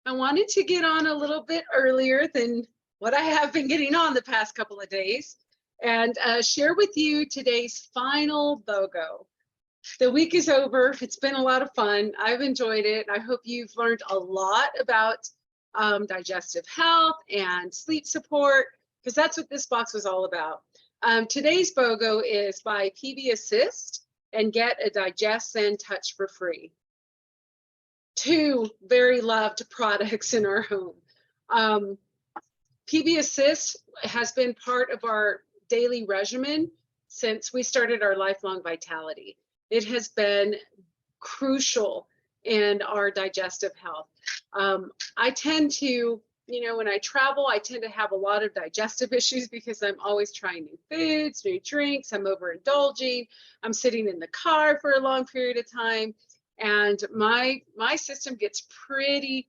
I wanted to get on a little bit earlier than what I have been getting on the past couple of days and share with you today's final BOGO. The week is over. It's been a lot of fun. I've enjoyed it. I hope you've learned a lot about digestive health and sleep support, because that's what this box was all about. Today's BOGO is by PB Assist and get a DigestZen Touch for free. Two very loved products in our home. PB Assist has been part of our daily regimen since we started our lifelong vitality. It has been crucial in our digestive health. I tend to, when I travel, I tend to have a lot of digestive issues because I'm always trying new foods, new drinks, I'm overindulging, I'm sitting in the car for a long period of time. And my system gets pretty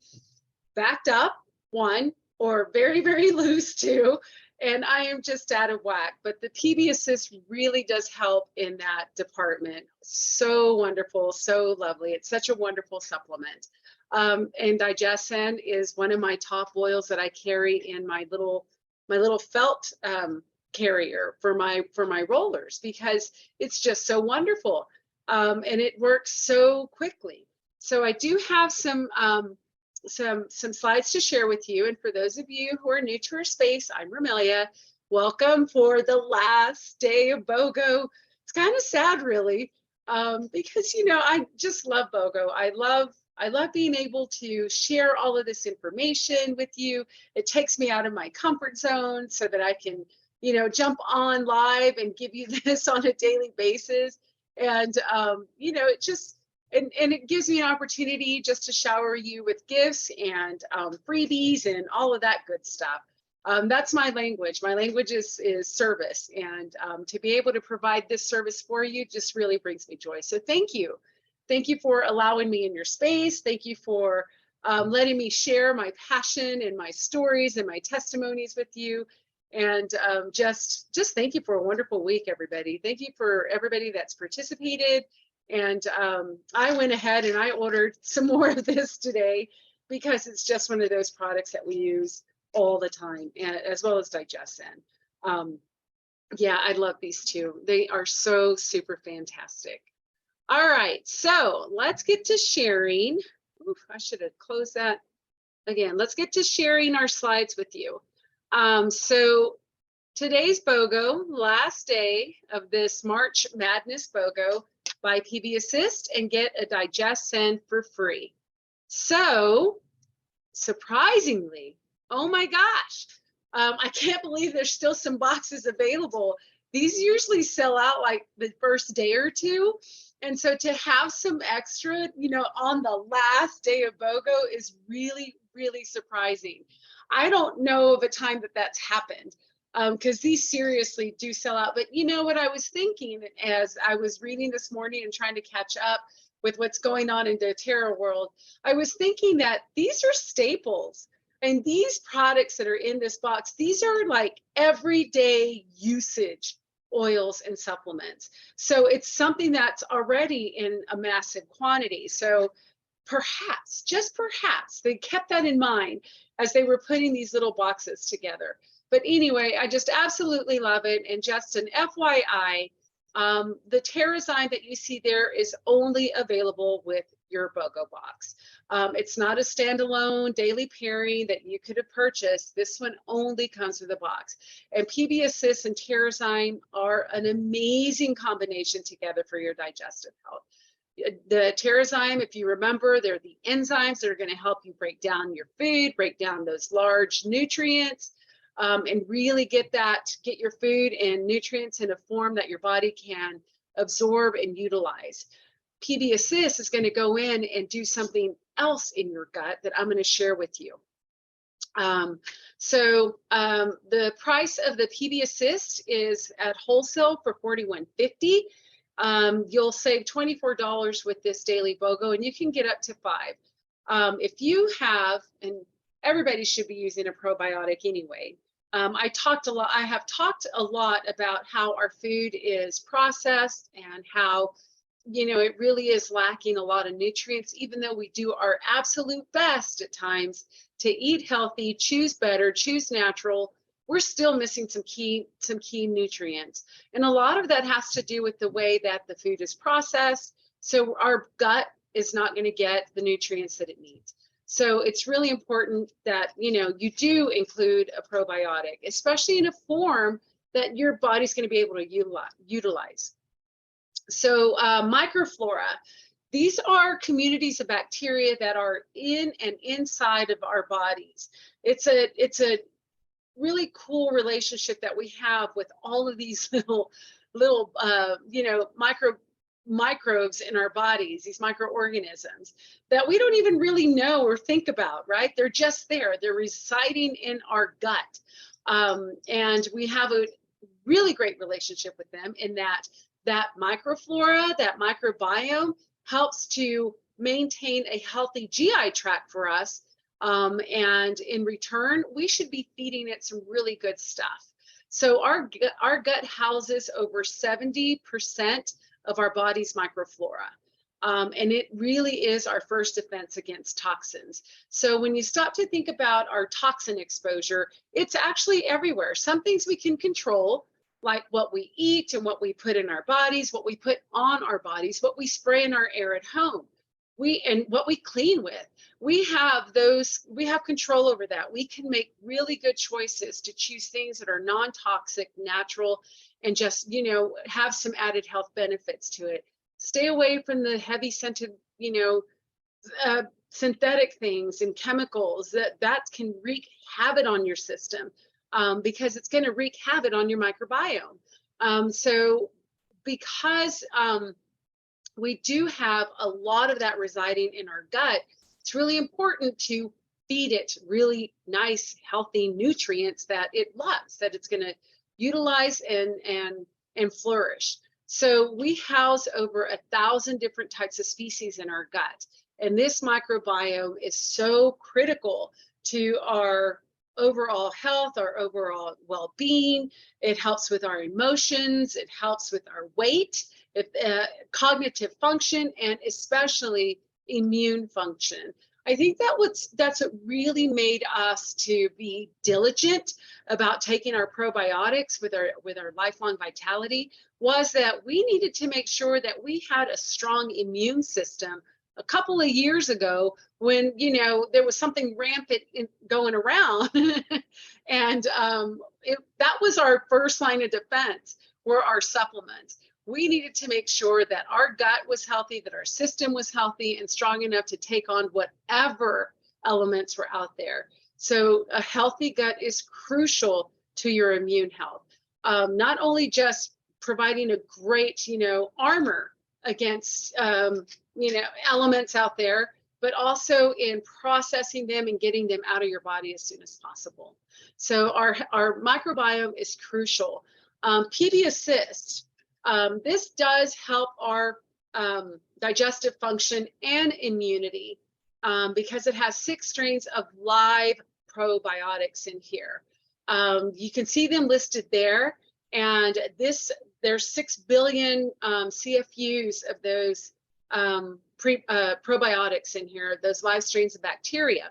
backed up, one, or very, very loose, two, and I am just out of whack. But the PB Assist really does help in that department. So wonderful, so lovely. It's such a wonderful supplement. And DigestZen is one of my top oils that I carry in my little felt carrier for my rollers, because it's just so wonderful. And it works so quickly. So I do have some slides to share with you. And for those of you who are new to our space, I'm Romelia. Welcome for the last day of BOGO. It's kind of sad, really, because I just love BOGO. I love being able to share all of this information with you. It takes me out of my comfort zone so that I can, jump on live and give you this on a daily basis. And, it just, and it gives me an opportunity just to shower you with gifts and freebies and all of that good stuff. That's my language. My language is service. And to be able to provide this service for you just really brings me joy. So thank you. Thank you for allowing me in your space. Thank you for letting me share my passion and my stories and my testimonies with you. And just thank you for a wonderful week, everybody. Thank you for everybody that's participated. And I went ahead and I ordered some more of this today because it's just one of those products that we use all the time, and as well as DigestZen. Yeah, I love these two. They are so super fantastic. All right, so let's get to sharing. Oof, I should have closed that again. Let's get to sharing our slides with you. So today's BOGO, last day of this March Madness BOGO by PB Assist, and get a DigestZen for free. So surprisingly, oh my gosh, I can't believe there's still some boxes available. These usually sell out like the first day or two. And so to have some extra, on the last day of BOGO is really, really surprising. I don't know of a time that that's happened, because these seriously do sell out. But what I was thinking as I was reading this morning and trying to catch up with what's going on in the doTERRA world, I was thinking that these are staples. And these products that are in this box, these are like everyday usage oils and supplements. So it's something that's already in a massive quantity. So perhaps, just perhaps, they kept that in mind as they were putting these little boxes together. But anyway, I just absolutely love it. And just an FYI, the TerraZyme that you see there is only available with your BOGO box. It's not a standalone daily pairing that you could have purchased. This one only comes with a box. And PB Assist and TerraZyme are an amazing combination together for your digestive health. The TerraZyme, if you remember, they're the enzymes that are going to help you break down your food, break down those large nutrients, and really get your food and nutrients in a form that your body can absorb and utilize. PB Assist is going to go in and do something else in your gut that I'm going to share with you. So the price of the PB Assist is at wholesale for $41.50. You'll save $24 with this daily BOGO, and you can get up to 5. If you have, and everybody should be using a probiotic anyway. I have talked a lot about how our food is processed and how you know, it really is lacking a lot of nutrients, even though we do our absolute best at times to eat healthy, choose better, choose natural. We're still missing some key nutrients. And a lot of that has to do with the way that the food is processed. So our gut is not going to get the nutrients that it needs. So it's really important that, you know, you do include a probiotic, especially in a form that your body's going to be able to utilize. So microflora, these are communities of bacteria that are in and inside of our bodies. It's a really cool relationship that we have with all of these little you know, microbes in our bodies, these microorganisms that we don't even really know or think about, right? They're just there. They're residing in our gut. And we have a really great relationship with them in that microflora, that microbiome helps to maintain a healthy GI tract for us. And in return, we should be feeding it some really good stuff. So our gut houses over 70% of our body's microflora. And it really is our first defense against toxins. So when you stop to think about our toxin exposure, it's actually everywhere. Some things we can control, like what we eat and what we put in our bodies, what we put on our bodies, what we spray in our air at home, and what we clean with. We have control over that. We can make really good choices to choose things that are non-toxic, natural, and just, you know, have some added health benefits to it. Stay away from the heavy scented, you know, synthetic things and chemicals that can wreak havoc on your system. Because it's going to wreak havoc on your microbiome. So because we do have a lot of that residing in our gut, it's really important to feed it really nice, healthy nutrients that it loves, that it's going to utilize and flourish. So we house over 1,000 different types of species in our gut. And this microbiome is so critical to our overall health, our overall well-being. It helps with our emotions, it helps with our weight, cognitive function, and especially immune function. I think that's what really made us to be diligent about taking our probiotics with our lifelong vitality, was that we needed to make sure that we had a strong immune system. A couple of years ago, when, you know, there was something rampant going around, and that was our first line of defense, were our supplements. We needed to make sure that our gut was healthy, that our system was healthy and strong enough to take on whatever elements were out there. So a healthy gut is crucial to your immune health. Not only just providing a great, you know, armor against you know, elements out there, but also in processing them and getting them out of your body as soon as possible. So our microbiome is crucial. PB Assist, this does help our digestive function and immunity because it has 6 strains of live probiotics in here. You can see them listed there, and there's 6 billion CFUs of those probiotics in here, those live strains of bacteria.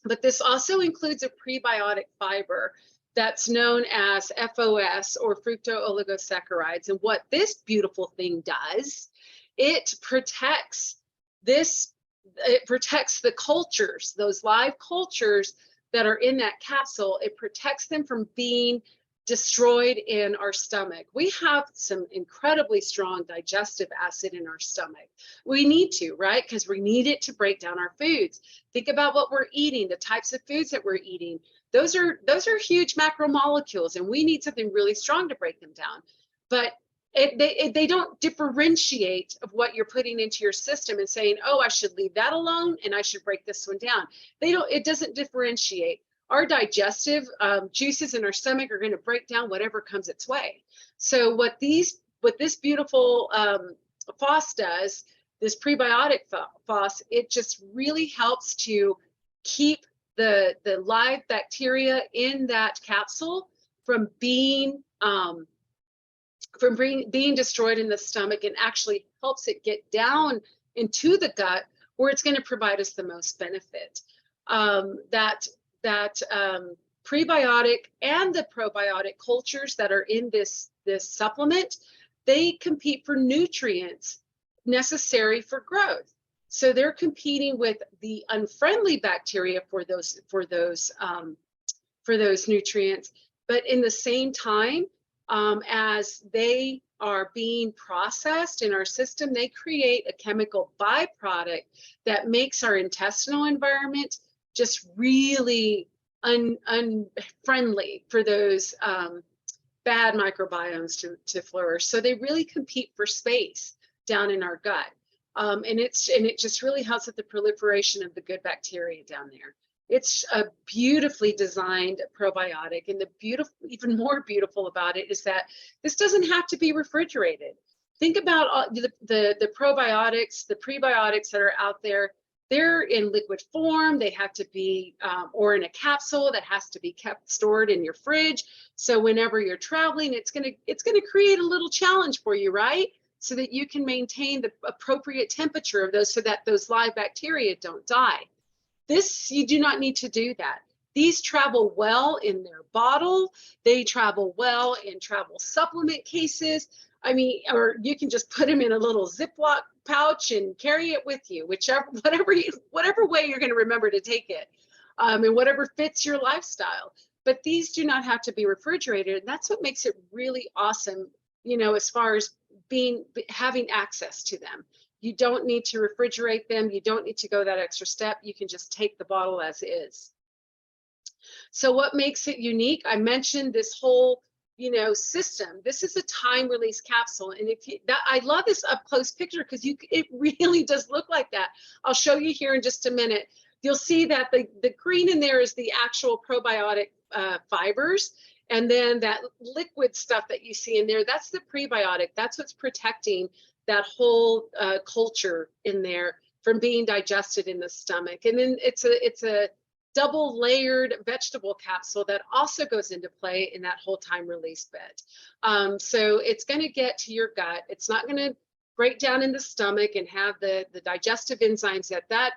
But this also includes a prebiotic fiber that's known as FOS, or fructooligosaccharides. And what this beautiful thing does, it protects the cultures, those live cultures that are in that capsule. It protects them from being destroyed in our stomach. We have some incredibly strong digestive acid in our stomach. We need to, right? Because we need it to break down our foods. Think about what we're eating, the types of foods that we're eating. Those are huge macromolecules, and we need something really strong to break them down. But they don't differentiate of what you're putting into your system and saying, oh, I should leave that alone and I should break this one down. It doesn't differentiate. Our digestive juices in our stomach are going to break down whatever comes its way. So what this beautiful FOS does, this prebiotic FOS, it just really helps to keep the live bacteria in that capsule from being from being destroyed in the stomach, and actually helps it get down into the gut where it's going to provide us the most benefit. That prebiotic and the probiotic cultures that are in this supplement, they compete for nutrients necessary for growth. So they're competing with the unfriendly bacteria for those nutrients. But in the same time, as they are being processed in our system, they create a chemical byproduct that makes our intestinal environment just really unfriendly for those bad microbiomes to flourish. So they really compete for space down in our gut. And it just really helps with the proliferation of the good bacteria down there. It's a beautifully designed probiotic, and even more beautiful about it is that this doesn't have to be refrigerated. Think about all the probiotics, the prebiotics that are out there. They're in liquid form. They have to be, or in a capsule that has to be stored in your fridge. So whenever you're traveling, it's gonna create a little challenge for you, right? So that you can maintain the appropriate temperature of those, so that those live bacteria don't die. This, you do not need to do that. These travel well in their bottle. They travel well in travel supplement cases. I mean, or you can just put them in a little Ziploc pouch and carry it with you, whatever way you're going to remember to take it, and whatever fits your lifestyle. But these do not have to be refrigerated, and that's what makes it really awesome, you know, as far as having access to them. You don't need to refrigerate them. You don't need to go that extra step. You can just take the bottle as is. So what makes it unique? I mentioned this whole, you know, system. This is a time release capsule. And I love this up close picture because it really does look like that. I'll show you here in just a minute. You'll see that the green in there is the actual probiotic fibers. And then that liquid stuff that you see in there, that's the prebiotic. That's what's protecting that whole culture in there from being digested in the stomach. And then it's a double layered vegetable capsule that also goes into play in that whole time release bit. So it's going to get to your gut. It's not going to break down in the stomach and have the digestive enzymes at that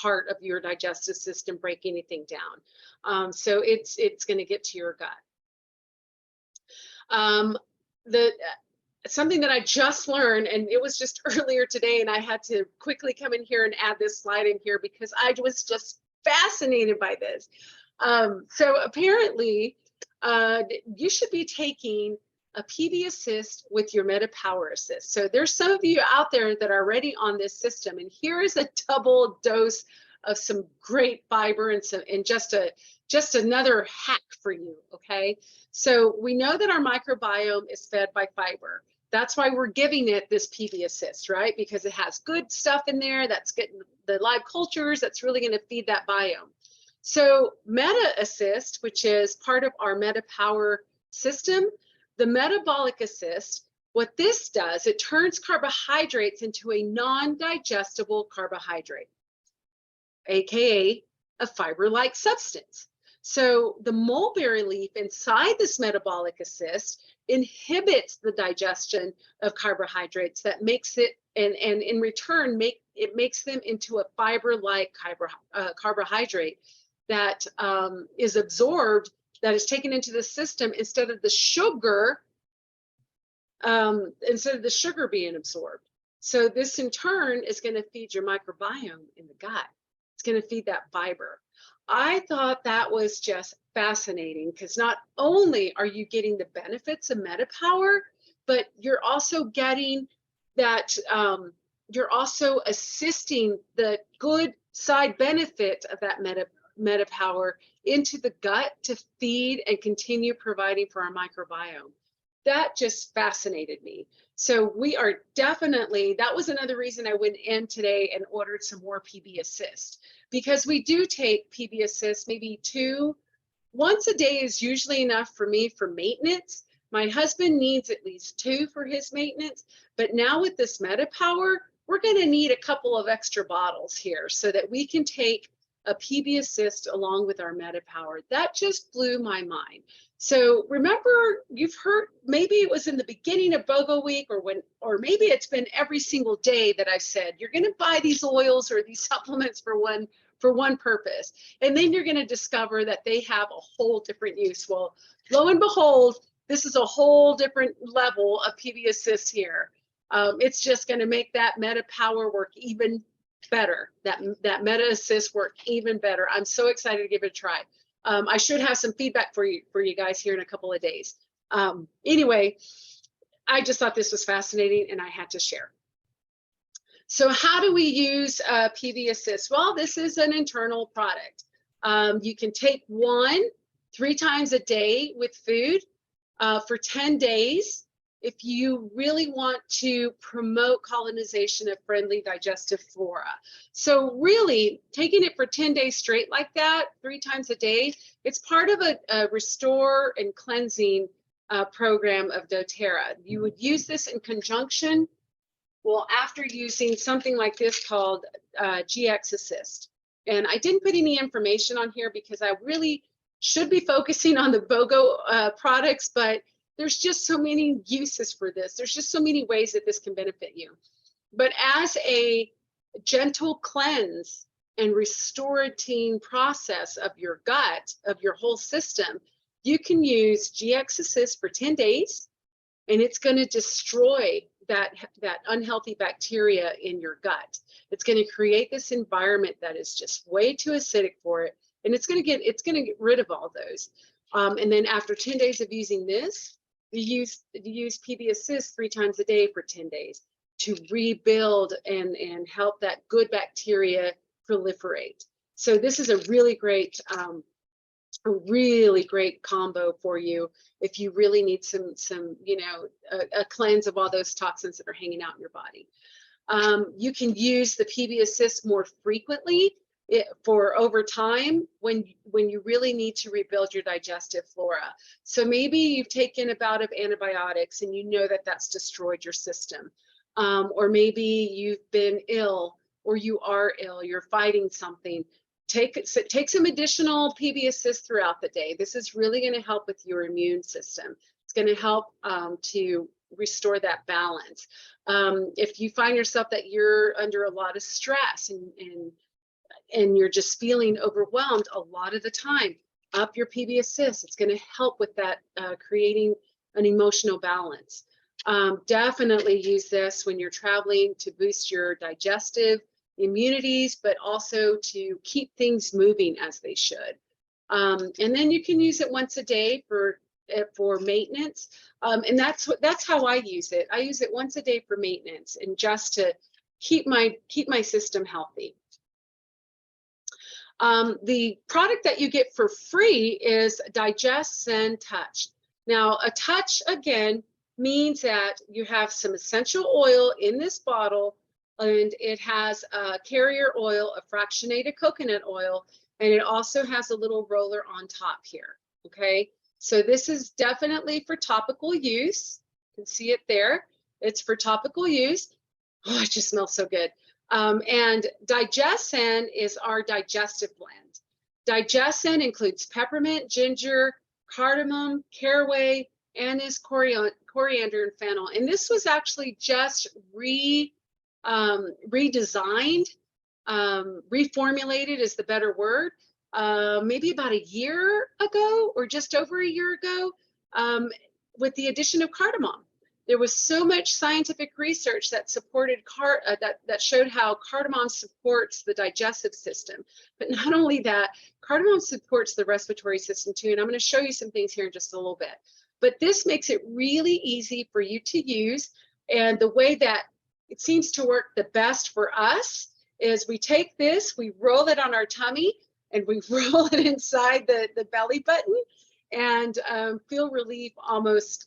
part of your digestive system break anything down. So it's going to get to your gut. Something that I just learned, and it was just earlier today, and I had to quickly come in here and add this slide in here because I was just fascinated by this. So apparently, you should be taking a PB Assist with your Meta-Power Assist. So there's some of you out there that are already on this system, and here is a double dose of some great fiber and just another hack for you. Okay, so we know that our microbiome is fed by fiber. That's why we're giving it this PB Assist, right? Because it has good stuff in there that's getting the live cultures that's really going to feed that biome. So Meta Assist, which is part of our Meta-Power system, the Metabolic Assist, what this does, it turns carbohydrates into a non-digestible carbohydrate, aka a fiber-like substance. So the mulberry leaf inside this Metabolic Assist inhibits the digestion of carbohydrates that makes it, and in return, it makes them into a fiber-like carbohydrate that is absorbed, that is taken into the system instead of the sugar being absorbed. So this in turn is going to feed your microbiome in the gut. It's going to feed that fiber. I thought that was just fascinating because not only are you getting the benefits of Meta-Power, but you're also getting that, you're also assisting the good side benefit of that Meta-Power into the gut to feed and continue providing for our microbiome. That just fascinated me. So we are definitely, that was another reason I went in today and ordered some more PB Assist, because we do take PB Assist maybe once a day is usually enough for me for maintenance. My husband needs at least 2 for his maintenance, but now with this Meta-Power, we're going to need a couple of extra bottles here so that we can take a PB Assist along with our MetaPower. That just blew my mind. So remember, you've heard, maybe it was in the beginning of BOGO week, or maybe it's been every single day that I've said, you're going to buy these oils or these supplements for one purpose. And then you're going to discover that they have a whole different use. Well, lo and behold, this is a whole different level of PB Assist here. It's just going to make that MetaPower work even better, that Meta Assist work even better. I'm so excited to give it a try. I should have some feedback for you guys here in a couple of days. Anyway, I just thought this was fascinating and I had to share. So how do we use PB Assist? Well, this is an internal product. You can take one 3 times a day with food for 10 days. If you really want to promote colonization of friendly digestive flora. So really taking it for 10 days straight like that, 3 times a day, it's part of a restore and cleansing program of doTERRA. You would use this in conjunction, well, after using something like this called GX Assist. And I didn't put any information on here because I really should be focusing on the BOGO products, but there's just so many uses for this. There's just so many ways that this can benefit you. But as a gentle cleanse and restorating process of your gut, of your whole system, you can use GX Assist for 10 days, and it's going to destroy that unhealthy bacteria in your gut. It's going to create this environment that is just way too acidic for it, and it's going to get rid of all those. And then after 10 days of using this, you use PB Assist 3 times a day for 10 days to rebuild and help that good bacteria proliferate. So this is a really great combo for you if you really need some a cleanse of all those toxins that are hanging out in your body. You can use the PB Assist more frequently for over time when you really need to rebuild your digestive flora. So maybe you've taken a bout of antibiotics and you know that that's destroyed your system. Or maybe you've been ill or you are ill, you're fighting something. Take some additional PB Assist throughout the day. This is really going to help with your immune system. It's going to help to restore that balance. If you find yourself that you're under a lot of stress and you're just feeling overwhelmed a lot of the time, up your PB Assist. It's going to help with that, creating an emotional balance. Definitely use this when you're traveling to boost your digestive immunities, but also to keep things moving as they should. And then you can use it once a day for maintenance. And that's how I use it. I use it once a day for maintenance and just to keep my system healthy. The product that you get for free is DigestZen Touch. Now, a touch, again, means that you have some essential oil in this bottle, and it has a carrier oil, a fractionated coconut oil, and it also has a little roller on top here, okay? So this is definitely for topical use. You can see it there. It's for topical use. Oh, it just smells so good. And DigestZen is our digestive blend. DigestZen includes peppermint, ginger, cardamom, caraway, anise, coriander, and fennel. And this was actually just redesigned, reformulated is the better word, maybe about a year ago or just over a year ago, with the addition of cardamom. There was so much scientific research that supported that showed how cardamom supports the digestive system. But not only that, cardamom supports the respiratory system too. And I'm going to show you some things here in just a little bit. But this makes it really easy for you to use. And the way that it seems to work the best for us is we take this, we roll it on our tummy, and we roll it inside the belly button and feel relief almost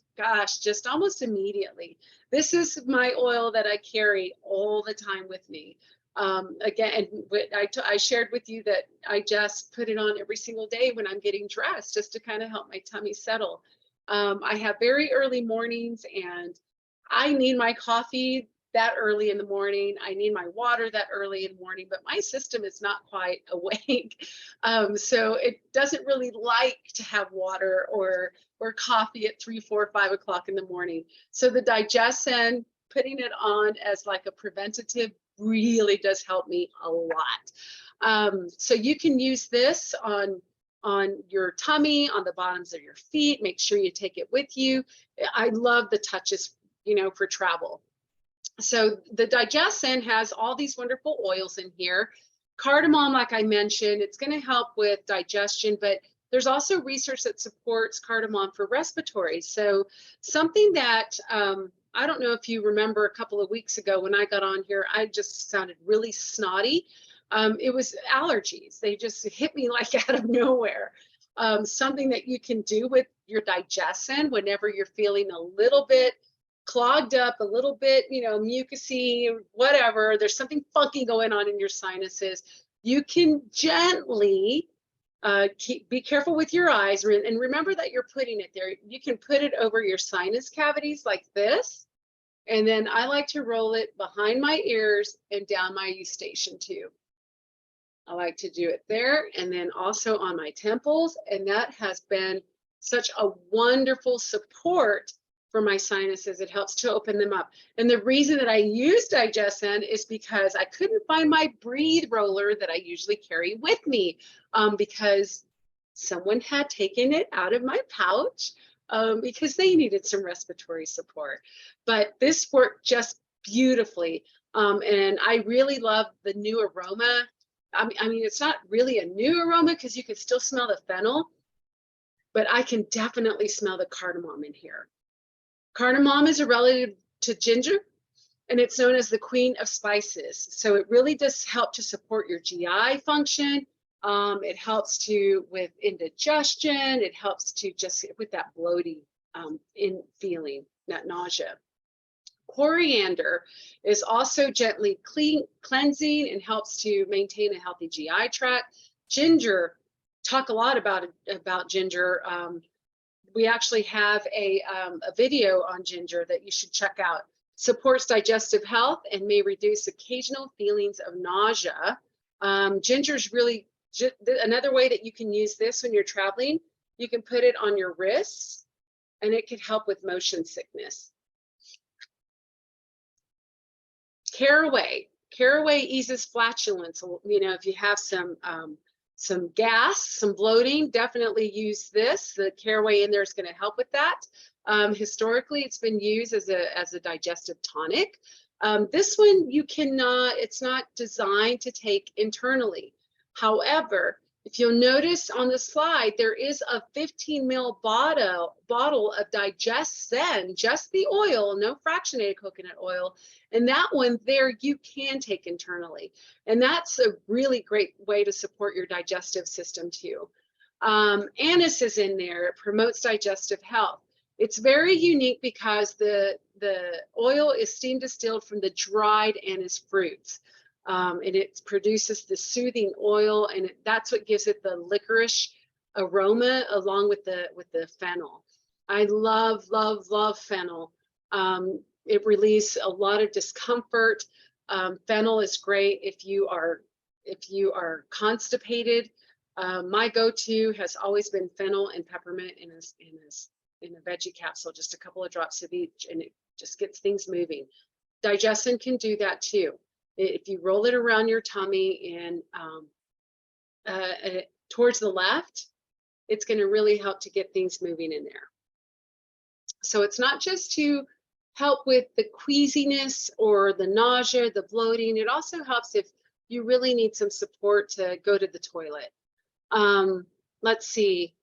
immediately. This is my oil that I carry all the time with me. Again, I shared with you that I just put it on every single day when I'm getting dressed, just to kind of help my tummy settle. I have very early mornings and I need my coffee that early in the morning. I need my water that early in the morning, but my system is not quite awake. So it doesn't really like to have water or coffee at 3, 4, 5 o'clock in the morning. So the DigestZen, putting it on as like a preventative, really does help me a lot. So you can use this on your tummy, on the bottoms of your feet. Make sure you take it with you. I love the touches, you know, for travel. So the DigestZen has all these wonderful oils in here. Cardamom, like I mentioned, it's going to help with digestion, but there's also research that supports cardamom for respiratory. So something that I don't know if you remember a couple of weeks ago when I got on here, I just sounded really snotty. It was allergies. They just hit me like out of nowhere. Something that you can do with your DigestZen whenever you're feeling a little bit clogged up, a little bit, you know, mucusy, whatever, there's something funky going on in your sinuses, you can gently be careful with your eyes, and remember that you're putting it there. You can put it over your sinus cavities like this, and then I like to roll it behind my ears and down my eustachian tube. I like to do it there, and then also on my temples, and that has been such a wonderful support for my sinuses. It helps to open them up. And the reason that I use DigestZen is because I couldn't find my breathe roller that I usually carry with me, because someone had taken it out of my pouch because they needed some respiratory support. But this worked just beautifully. And I really love the new aroma. I mean, it's not really a new aroma because you can still smell the fennel, but I can definitely smell the cardamom in here. Cardamom is a relative to ginger, and it's known as the queen of spices. So it really does help to support your GI function. It helps to with indigestion. It helps to just with that bloating in feeling, that nausea. Coriander is also gently cleansing and helps to maintain a healthy GI tract. Ginger, talk a lot about ginger. We actually have a video on ginger that you should check out. Supports digestive health and may reduce occasional feelings of nausea. Ginger is really another way that you can use this when you're traveling. You can put it on your wrists, and it could help with motion sickness. Caraway. Caraway eases flatulence. You know, if you have some gas, some bloating, definitely use this. The caraway in there is going to help with that. Historically, it's been used as a digestive tonic. This one you cannot, it's not designed to take internally. However, if you'll notice on the slide, there is a 15 ml bottle of DigestZen, just the oil, no fractionated coconut oil. And that one there you can take internally. And that's a really great way to support your digestive system too. Anise is in there. It promotes digestive health. It's very unique because the oil is steam distilled from the dried anise fruits. And it produces the soothing oil, and that's what gives it the licorice aroma along with the fennel. I love fennel. It relieves a lot of discomfort. Fennel is great if you are constipated. My go-to has always been fennel and peppermint in a veggie capsule, just a couple of drops of each, and it just gets things moving. DigestZen can do that too. If you roll it around your tummy and towards the left, it's going to really help to get things moving in there. So it's not just to help with the queasiness or the nausea, the bloating. It also helps if you really need some support to go to the toilet. Let's see.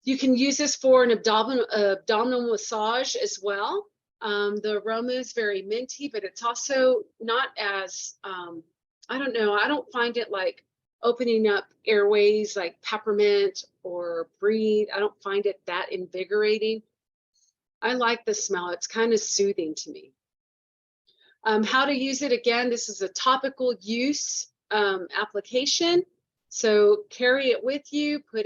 You can use this for an abdominal massage as well. The aroma is very minty, but it's also not as, I don't know, I don't find it like opening up airways like peppermint or breathe. I don't find it that invigorating. I like the smell. It's kind of soothing to me. How to use it, again, this is a topical use application. So carry it with you, put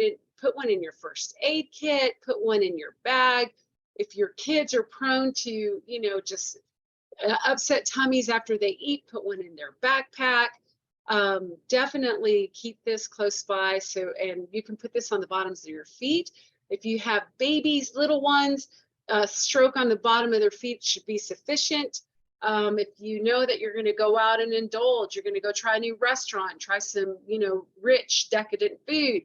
one in your first aid kit, put one in your bag. If your kids are prone to, you know, just upset tummies after they eat, put one in their backpack. Definitely keep this close by. So, and you can put this on the bottoms of your feet. If you have babies, little ones, a stroke on the bottom of their feet should be sufficient. If you know that you're going to go out and indulge, you're going to go try a new restaurant, try some, rich, decadent food,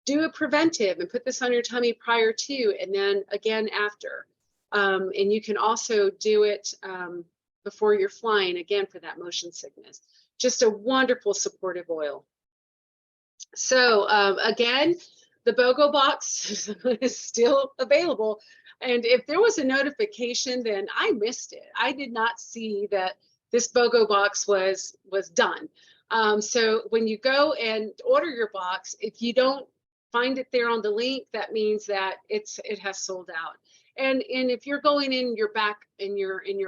do a preventive and put this on your tummy prior to, and then again after. And you can also do it before you're flying, again, for that motion sickness. Just a wonderful supportive oil. So again, the BOGO box is still available. And if there was a notification, then I missed it. I did not see that this BOGO box was done. So when you go and order your box, if you don't find it there on the link, that means that it has sold out. And if you're going in your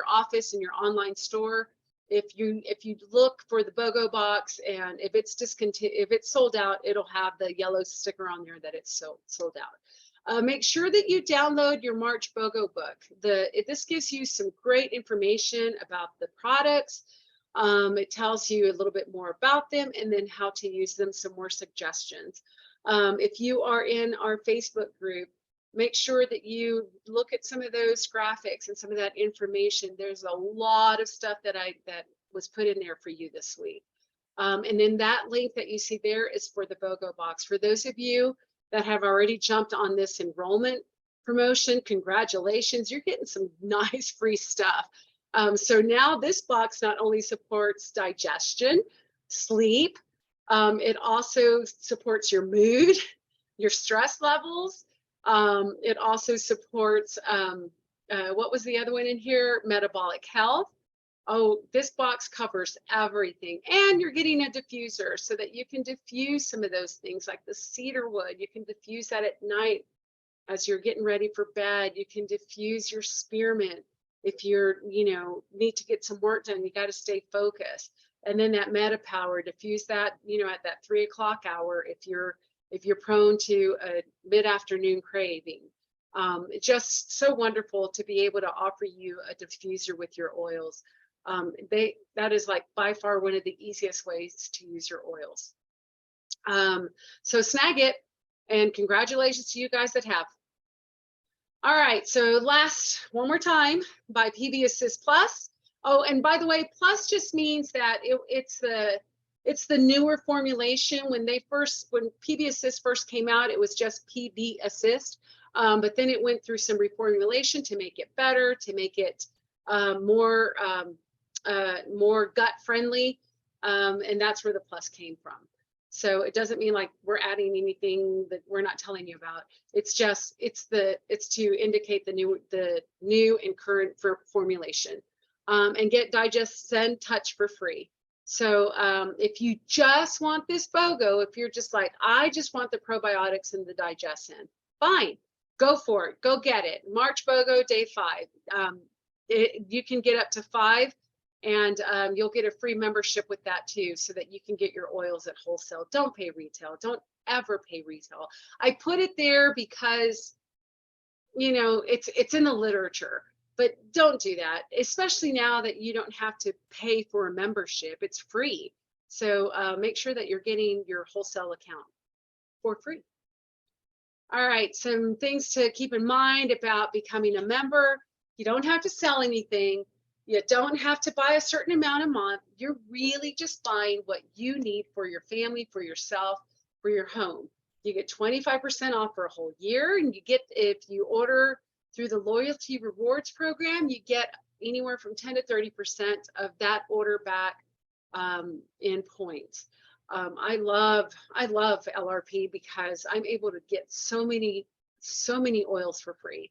office, in your online store, if you look for the BOGO box, and if it's sold out, it'll have the yellow sticker on there that it's sold out. Make sure that you download your March BOGO book. This gives you some great information about the products. It tells you a little bit more about them, and then how to use them, some more suggestions. If you are in our Facebook group, make sure that you look at some of those graphics and some of that information. There's a lot of stuff that was put in there for you this week. And then that link that you see there is for the BOGO box. For those of you that have already jumped on this enrollment promotion, congratulations, you're getting some nice free stuff. So now this box not only supports digestion, sleep, it also supports your mood, your stress levels. It also supports, what was the other one in here? Metabolic health. Oh, this box covers everything. And you're getting a diffuser so that you can diffuse some of those things, like the cedar wood. You can diffuse that at night as you're getting ready for bed. You can diffuse your spearmint. If you're, need to get some work done, you got to stay focused. And then that Meta Power, diffuse that, at that 3 o'clock hour if you're prone to a mid-afternoon craving. It's just so wonderful to be able to offer you a diffuser with your oils. That is like by far one of the easiest ways to use your oils. So snag it, and congratulations to you guys that have. All right, so one more time, by PB Assist Plus. Oh, and by the way, Plus just means that it's the newer formulation. When PB Assist first came out, it was just PB Assist, but then it went through some reformulation to make it better, to make it more gut friendly, and that's where the Plus came from. So it doesn't mean like we're adding anything that we're not telling you about. It's to indicate the new and current formulation, and get DigestZen Touch for free. So if you just want this BOGO, if you're just like, I just want the probiotics and the DigestZen, fine, go for it, go get it. March BOGO day 5. You can get up to 5, and you'll get a free membership with that too, so that you can get your oils at wholesale. Don't pay retail. Don't ever pay retail. I put it there because, it's in the literature. But don't do that, especially now that you don't have to pay for a membership. It's free. So make sure that you're getting your wholesale account for free. All right, some things to keep in mind about becoming a member. You don't have to sell anything. You don't have to buy a certain amount a month. You're really just buying what you need for your family, for yourself, for your home. You get 25% off for a whole year, and you get, if you order through the loyalty rewards program, you get anywhere from 10 to 30% of that order back in points. I love LRP because I'm able to get so many oils for free.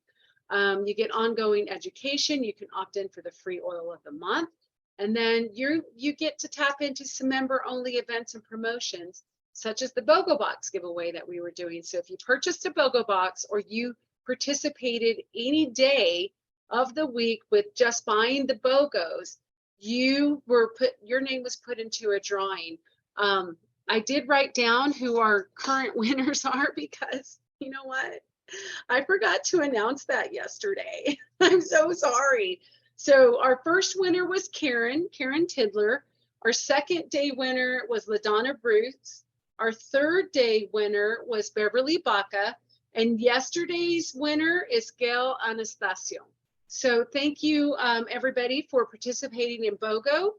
You get ongoing education. You can opt in for the free oil of the month, and then you get to tap into some member-only events and promotions, such as the BOGO Box giveaway that we were doing. So if you purchased a BOGO Box, or you participated any day of the week with just buying the BOGOs, your name was put into a drawing. I did write down who our current winners are, because you know what? I forgot to announce that yesterday. I'm so sorry. So our first winner was Karen Tidler. Our second day winner was LaDonna Bruce. Our third day winner was Beverly Baca. And yesterday's winner is Gail Anastasio. So thank you, everybody, for participating in BOGO.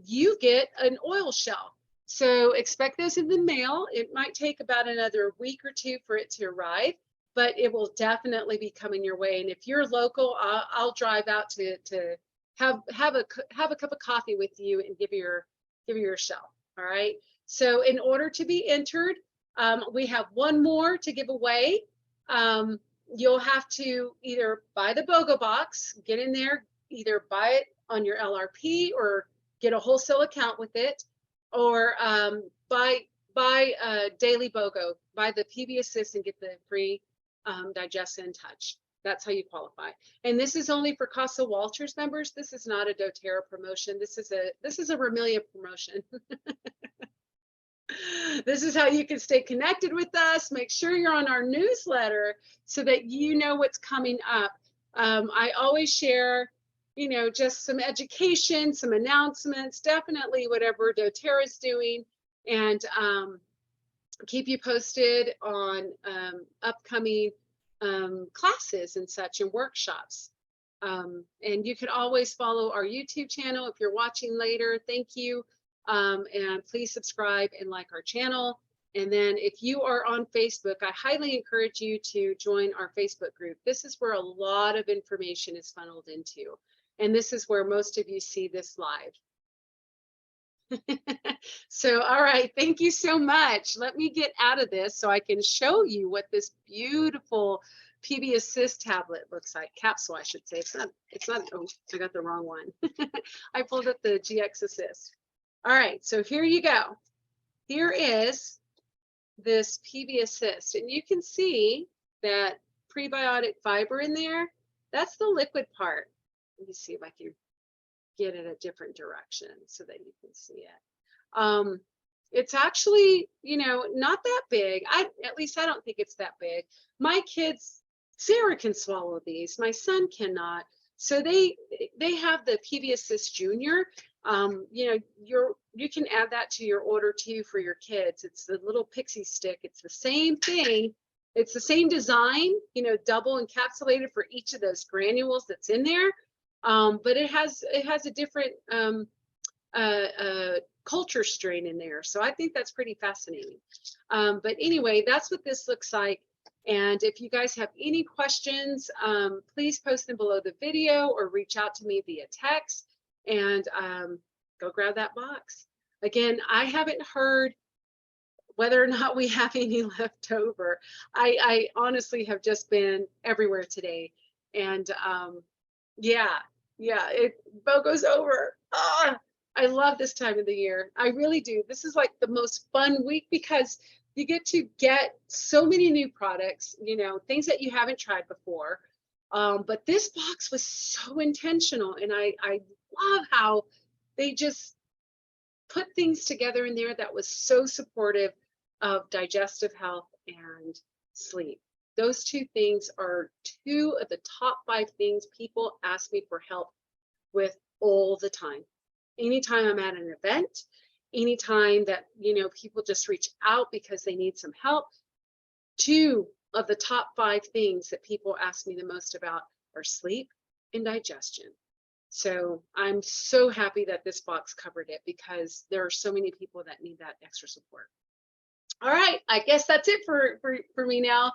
You get an oil shell. So expect those in the mail. It might take about another week or two for it to arrive, but it will definitely be coming your way. And if you're local, I'll drive out to have a cup of coffee with you and give you your shell. All right. So in order to be entered, we have one more to give away. You'll have to either buy the BOGO box, get in there, either buy it on your LRP or get a wholesale account with it, or buy daily BOGO, buy the PB Assist and get the free DigestZen Touch. That's how you qualify. And this is only for Casa Walters members. This is not a doTERRA promotion. This is a Romelia promotion. This is how you can stay connected with us. Make sure you're on our newsletter so that you know what's coming up. I always share, you know, just some education, some announcements, definitely whatever doTERRA is doing, and keep you posted on upcoming classes and such and workshops. And you can always follow our YouTube channel if you're watching later. Thank you. And please subscribe and like our channel. And then if you are on Facebook, I highly encourage you to join our Facebook group. This is where a lot of information is funneled into. And this is where most of you see this live. So, all right, thank you so much. Let me get out of this so I can show you what this beautiful PB Assist tablet looks like. Capsule, I should say. It's not, oh, I got the wrong one. I pulled up the GX Assist. All right, so here you go. Here is this PB Assist, and you can see that prebiotic fiber in there. That's the liquid part. Let me see if I can get it a different direction so that you can see it. It's actually, you know, not that big. At least I don't think it's that big. My kids, Sarah can swallow these. My son cannot. So they have the PB Assist Junior. You know, you can add that to your order too for your kids. It's the little pixie stick. It's the same thing. It's the same design, you know, double encapsulated for each of those granules that's in there. But it has a different culture strain in there. So I think that's pretty fascinating. But anyway, that's what this looks like. And if you guys have any questions, please post them below the video or reach out to me via text and go grab that box. Again, I haven't heard whether or not we have any left over. I honestly have just been everywhere today. And yeah, BOGO's over. I love this time of the year. I really do. This is like the most fun week because you get to get so many new products, you know, things that you haven't tried before. But this box was so intentional, and I love how they just put things together in there that was so supportive of digestive health and sleep. Those two things are two of the top 5 things people ask me for help with all the time. Anytime I'm at an event, anytime that, you know, people just reach out because they need some help, 2 of the top 5 things that people ask me the most about are sleep and digestion. So I'm so happy that this box covered it because there are so many people that need that extra support. All right, I guess that's it for me now.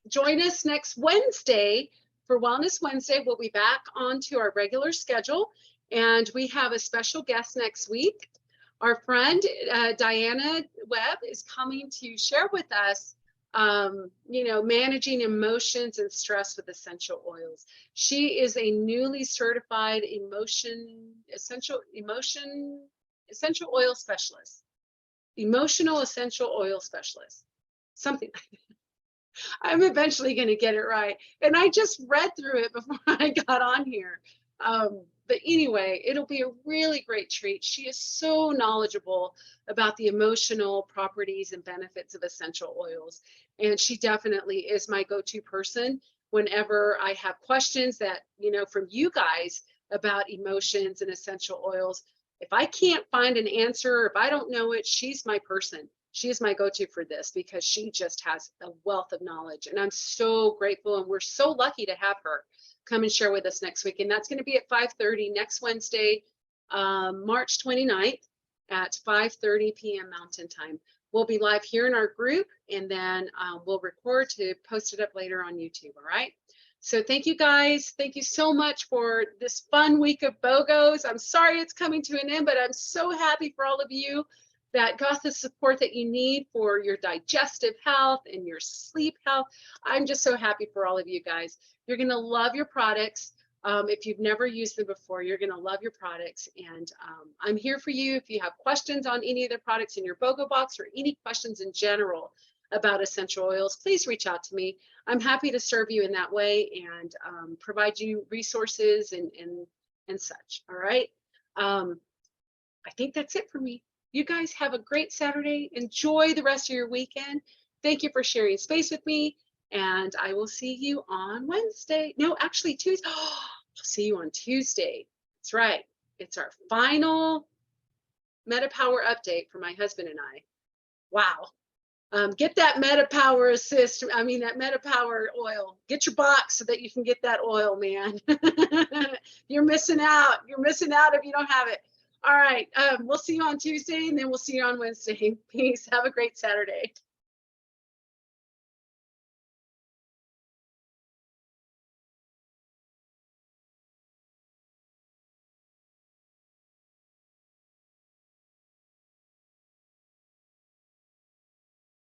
Join us next Wednesday for Wellness Wednesday. We'll be back onto our regular schedule, and we have a special guest next week. Our friend Diana Webb is coming to share with us, you know, managing emotions and stress with essential oils. She is a newly certified essential oil specialist. Emotional essential oil specialist, something. I'm eventually going to get it right. And I just read through it before I got on here. But anyway, it'll be a really great treat. She is so knowledgeable about the emotional properties and benefits of essential oils. And she definitely is my go-to person whenever I have questions that, you know, from you guys about emotions and essential oils. If I can't find an answer, or if I don't know it, she's my person. She is my go-to for this because she just has a wealth of knowledge. And I'm so grateful, and we're so lucky to have her come and share with us next week. And that's going to be at 5:30 next Wednesday, March 29th at 5:30 p.m. Mountain Time. We'll be live here in our group, and then we'll record to post it up later on YouTube. All right. So thank you guys. Thank you so much for this fun week of BOGOs. I'm sorry it's coming to an end, but I'm so happy for all of you that got the support that you need for your digestive health and your sleep health. I'm just so happy for all of you guys. You're going to love your products. If you've never used them before, you're going to love your products. And I'm here for you. If you have questions on any of the products in your BOGO box or any questions in general about essential oils, please reach out to me. I'm happy to serve you in that way and provide you resources and such. All right. I think that's it for me. You guys have a great Saturday. Enjoy the rest of your weekend. Thank you for sharing space with me. And I will see you on Wednesday. No, actually Tuesday. Oh, I'll see you on Tuesday. That's right. It's our final MetaPower update for my husband and I. Wow. Get that MetaPower assist. I mean, that MetaPower oil. Get your box so that you can get that oil, man. You're missing out. You're missing out if you don't have it. All right. We'll see you on Tuesday, and then we'll see you on Wednesday. Peace. Have a great Saturday.